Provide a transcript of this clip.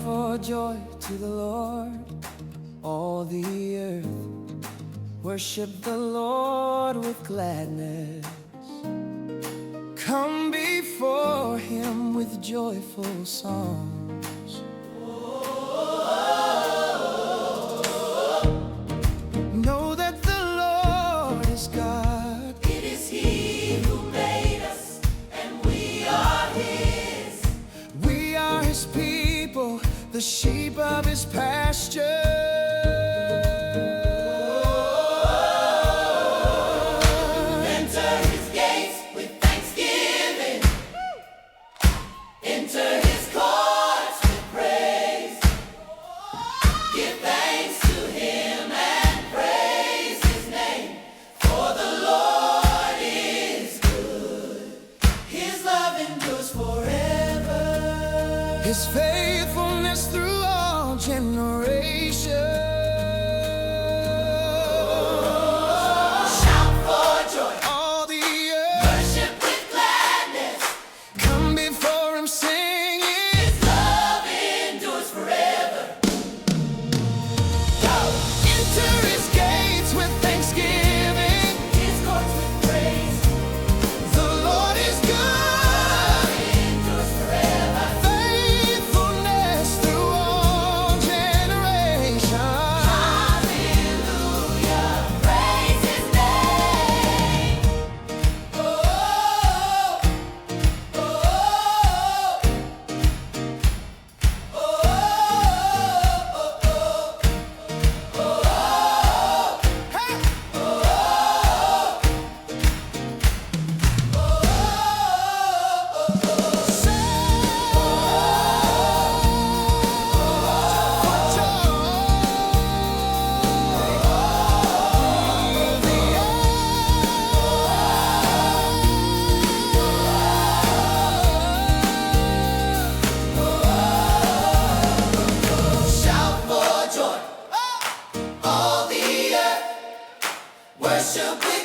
for joy to the Lord, all the earth. Worship the Lord with gladness. Come before Him with joyful songs. Know that the Lord is God. It is He who made us, and we are His. We are His people, the sheep of His pasture. Enter His gates with thanksgiving. Enter His courts with praise. Give thanks to Him and praise His name. For the Lord is good. His love endures forever. His faithfulness through all generations. Shout for joy. All the earth, Worship with gladness. come before Him singing. His love endures forever. Go! Enter His gates with thanksgiving. His courts with praise. The Lord is good. Endures forever. Faithfulness through all generations. Hallelujah. Praise His name. Oh, oh, oh, oh, oh, Hey! Shout for joy, all the earth, worship with